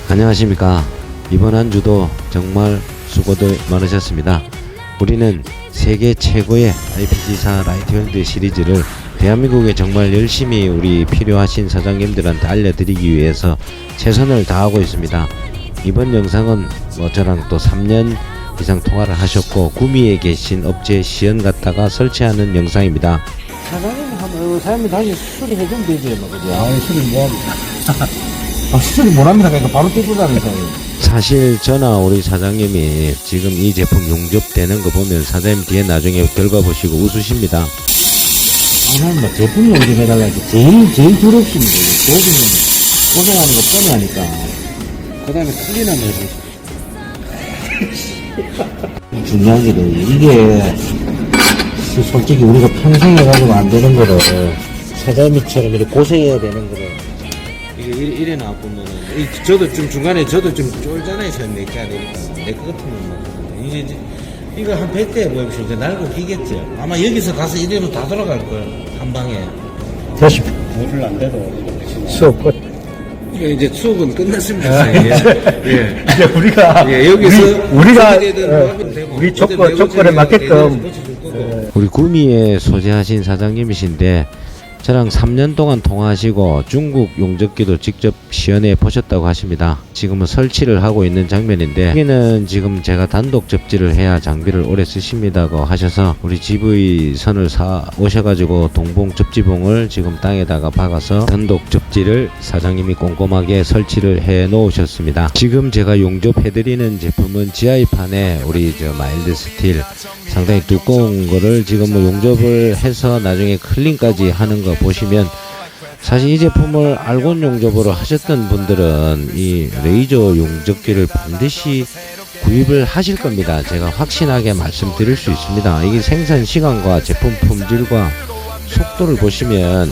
안녕하십니까. 이번 한 주도 정말 수고들 많으셨습니다. 우리는 세계 최고의 IPG사 라이트웰드 시리즈를 대한민국에 정말 열심히 우리 필요하신 사장님들한테 알려드리기 위해서 최선을 다하고 있습니다. 이번 영상은 저랑 또 3년 이상 통화를 하셨고 구미에 계신 업체 시연 갔다가 설치하는 영상입니다. 사장님 하면 사장님 다시 수리해주면 되지 뭐 그죠? 수리 뭐합니까? 수리 못합니다. 그러니까 바로 뜯고다니면서. 사실 저나 우리 사장님이 지금 이 제품 용접되는 거 보면 사장님 뒤에 나중에 결과 보시고 웃으십니다. 저는 뭐 제품 용접해달라 해서 제일 두렵습니다. 도저히 고생하는 거 뻔히 하니까. 그 다음에 클린 한번 해보시죠. 중요한 게 이게 솔직히 우리가 평생 해가지고 안 되는 거를 사장님처럼 이렇게 고생해야 되는 거를 이게 이래 나보면은 저도 좀 중간에 저도 좀 쫄잖아요. 저 내게 안 되니까 내 거 같으면 막 이제 이거 한 100대 해보십시오. 이제 날고 기겠죠. 아마 여기서 가서 이러면 다 돌아갈 거예요. 한 방에. 다시 물을 안 돼도 수업 끝. 이거 이제 수업은 끝났습니다. 예. 이제 우리가 여기서 우리가 되고, 우리 조건에 맞게끔 우리 구미에 소재하신 사장님이신데 저랑 3년 동안 통화하시고 중국 용접기도 직접 시연해 보셨다고 하십니다. 지금은 설치를 하고 있는 장면인데 여기는 지금 제가 단독 접지를 해야 장비를 오래 쓰십니다고 하셔서 우리 GV선을 사 오셔가지고 동봉 접지봉을 지금 땅에다가 박아서 단독 접지를 사장님이 꼼꼼하게 설치를 해 놓으셨습니다. 지금 제가 용접해드리는 제품은 GI판에 우리 마일드 스틸 상당히 두꺼운 거를 지금 용접을 해서 나중에 클린까지 하는 거 보시면 사실 이 제품을 알곤 용접으로 하셨던 분들은 이 레이저 용접기를 반드시 구입을 하실 겁니다. 제가 확신하게 말씀드릴 수 있습니다. 이게 생산 시간과 제품 품질과 속도를 보시면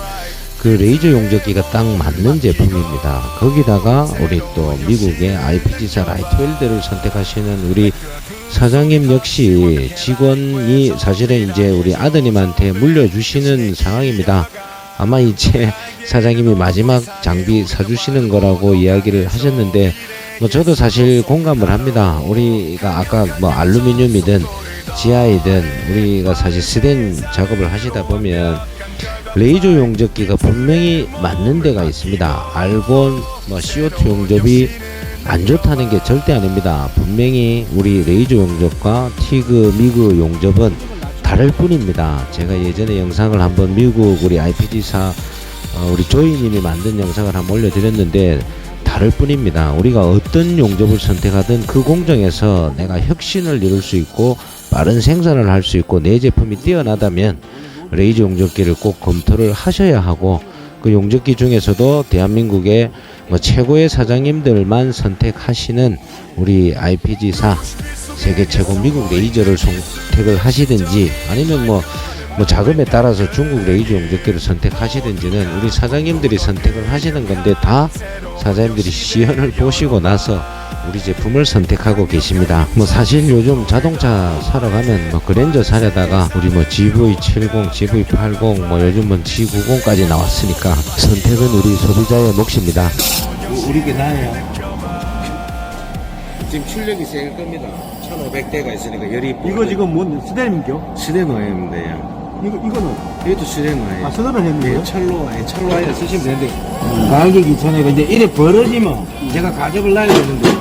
그 레이저 용접기가 딱 맞는 제품입니다. 거기다가 우리 또 미국의 IPG사 라이트웰드를 선택하시는 우리 사장님 역시 직원이 사실은 이제 우리 아드님한테 물려주시는 상황입니다. 아마 이제 사장님이 마지막 장비 사주시는 거라고 이야기를 하셨는데 저도 사실 공감을 합니다. 우리가 아까 알루미늄이든 지하이든 우리가 사실 스댄 작업을 하시다 보면 레이저 용접기가 분명히 맞는 데가 있습니다. 알곤 CO2 용접이 안 좋다는 게 절대 아닙니다. 분명히 우리 레이저 용접과 티그, 미그 용접은 다를 뿐입니다. 제가 예전에 영상을 한번 미국 우리 IPG사 우리 조이님이 만든 영상을 한번 올려드렸는데 다를 뿐입니다. 우리가 어떤 용접을 선택하든 그 공정에서 내가 혁신을 이룰 수 있고 빠른 생산을 할 수 있고 내 제품이 뛰어나다면 레이저 용접기를 꼭 검토를 하셔야 하고 그 용접기 중에서도 대한민국의 최고의 사장님들만 선택하시는 우리 IPG사 세계 최고 미국 레이저를 선택을 하시든지 아니면 자금에 따라서 중국 레이저 용접기를 선택하시든지는 우리 사장님들이 선택을 하시는 건데 다 사장님들이 시연을 보시고 나서 우리 제품을 선택하고 계십니다. 사실 요즘 자동차 사러 가면 그랜저 사려다가 우리 GV70, GV80 요즘은 G90까지 나왔으니까 선택은 우리 소비자의 몫입니다. 우리 게 나아요. 지금 출력이 세일 겁니다. 1500대가 있으니까 열이 이거 지금 뭔 스댄인겨? 스데노예요. 이거는 이것도 스데노예요. 스댄을 했는데요? 철로 와이어 쓰시면 되는데 가격이 2,000원이고 이제 이래 벌어지면 제가 가격을 놔야 되는데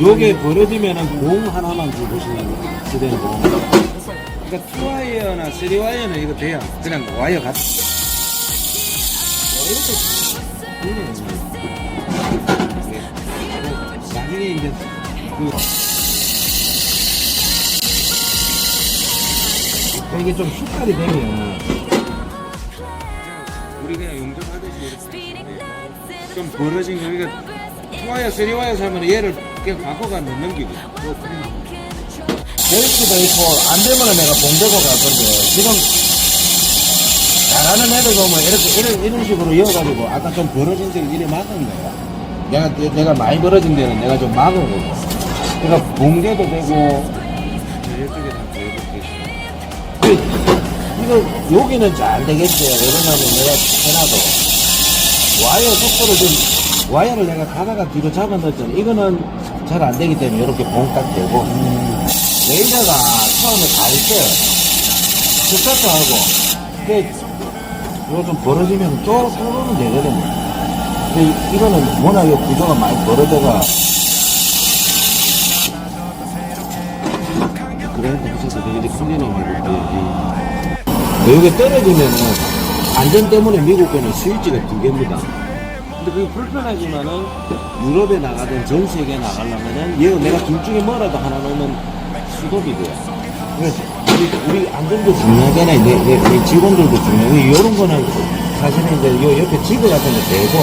요게 벌어지면은 공 하나만 주고 보시면 스데노 공. 그러니까 2와이어나 3와이어는 이거 돼요. 그냥 와이어 같. 나중에 이제 이게 좀 숙달이 되면 우리 그냥 용접하듯이 이렇게 좀 벌어진 여기가 2와이어, 3와이어 사면 얘를 그냥 바꿔가면 넘기고 벨트도 있고 안 되면 내가 봉대고 갈 건데 지금 잘하는 애들 보면 이런 식으로 이어가지고 아까 좀 벌어진 데를 이래 막은 거야. 내가 많이 벌어진 데는 내가 좀 막은 거고. 그러니까 봉대도 되고 이쪽에 다 이거 여기는 잘 되겠죠. 왜냐면 내가 해놔도 와이어 속도를 좀 와이어를 내가 가다가 뒤로 잡아 넣었잖아. 이거는 잘 안 되기 때문에 이렇게 봉딱 되고, 레이저가 처음에 갈 때, 스타트 하고, 이거 좀 벌어지면 또 서로는 되거든요. 근데 이거는 워낙 이 구조가 많이 벌어져가, 그래도 그래서 되게 클리닝 해볼게요. 여기 떨어지면은, 안전 때문에 미국 거는 스위치가 2개입니다. 근데 그게 불편하지만은 유럽에 나가든 전 세계에 나가려면은 얘가 내가 둘 중에 뭐라도 하나 넣으면 수급이 돼요. 그래서 우리 안전도 중요하잖아요. 내 직원들도 중요해요. 이런 거는 사실은 이제 요 옆에 지그 같은 데 대고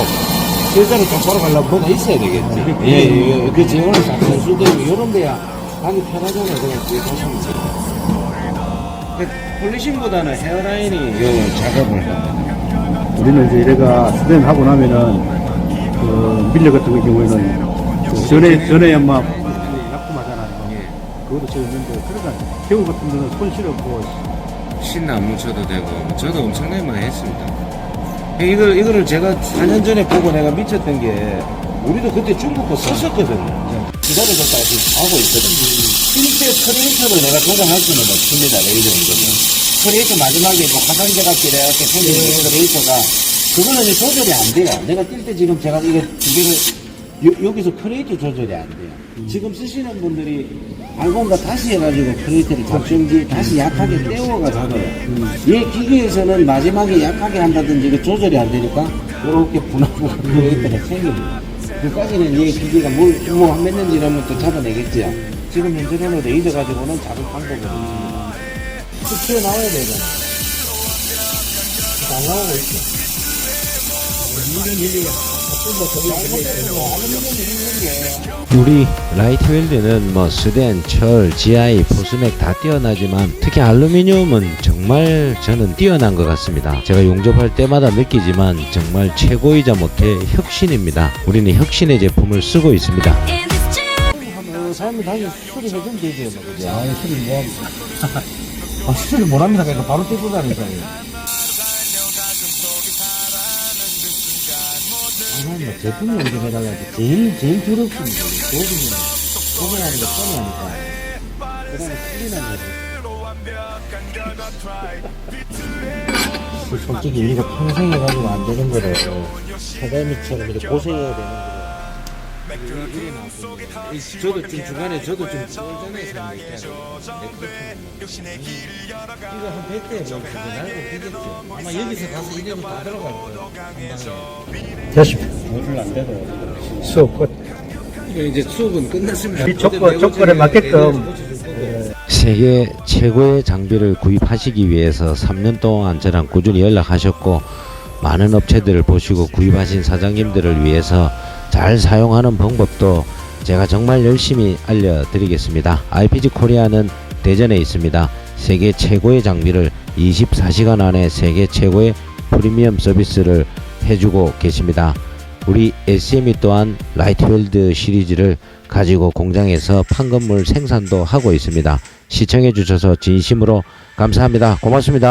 실제로 똑바로 가려면 뭐가 있어야 되겠지. 예, 그 직원을 싹 전수되고 이런 데야 가기 편하잖아요. 그냥 뒤에 가시면 돼요. 폴리싱보다는 헤어라인이 요 작업을 합니다. 우리는 이제 이래가 수련하고 나면은 그 밀려 같은 경우에는 그 전에 아마 납품하잖아요. 그것도 지금 있는데 그러니까 개우 같은 거는 손 실었고 신나 안 뭉쳐도 되고 저도 엄청나게 많이 했습니다. 이거를 제가 4년 전에 보고 내가 미쳤던 게 우리도 그때 중국 거 썼었거든요. 기다려줬다가 지금 하고 있거든요. 실제 크리에이터를 내가 조정할 수는 없습니다. 레이저 이거는. 크리에이터 마지막에 뭐 화상제 같이 이렇게 생긴 크리에이터가 그거는 이제 조절이 안 돼요. 내가 뛸 때 지금 제가 이거 두 개를 여기서 크리에이터 조절이 안 돼요. 지금 쓰시는 분들이 알곤가 다시 해가지고 크리에이터를 작정지 다시 약하게 떼워가 잡아요. 얘 기계에서는 마지막에 약하게 한다든지 이거 조절이 안 되니까 이렇게 분하고 크리에이터가 생깁니다. 그까지는 얘 기계가 몇 년지 이러면 또 잡아내겠지요. 지금 현재로는 레이저 가지고는 잡을 방법은 없습니다. 쭉 튀어나와야 되잖아. 안 나오고 있어. 우리 라이트 웰드는 뭐 스덴, 철, GI, 포스맥 다 뛰어나지만 특히 알루미늄은 정말 저는 뛰어난 것 같습니다. 제가 용접할 때마다 느끼지만 정말 최고이자 못해 혁신입니다. 우리는 혁신의 제품을 쓰고 있습니다. 사람이 다시 수리해주면 되지, 뭐, 그지? 아, 수리 뭐합니까? 아, 수리 못합니다. 그러니까 바로 떼고 다니잖아요. 뭐 제품이 연결해달라 해도 제일 두렵습니다. 도움이 고생하는 거 뻔하니까. 그 다음에 클린한 거. 솔직히 우리가 평생 해가지고 안 되는 거를 사장님처럼 이렇게 고생해야 되는 거를. 저도 좀 중간에 저도 좀 쫄전해서 이거 한 100대 뭐 날고 되겠죠. 아마 여기서 가서 이름이 다 들어갈 거예요. 됐습니다. 모듈 안 돼도 수업 끝. 이거 이제 수업은 끝났습니다. 이 조건에 맞게끔 세계 최고의 장비를 구입하시기 위해서 3년 동안 저랑 꾸준히 연락하셨고 많은 업체들을 보시고 구입하신 사장님들을 위해서 잘 사용하는 방법도 제가 정말 열심히 알려드리겠습니다. IPG 코리아는 대전에 있습니다. 세계 최고의 장비를 24시간 안에 세계 최고의 프리미엄 서비스를 해주고 계십니다. 우리 SM이 또한 라이트웰드 시리즈를 가지고 공장에서 판건물 생산도 하고 있습니다. 시청해 주셔서 진심으로 감사합니다. 고맙습니다.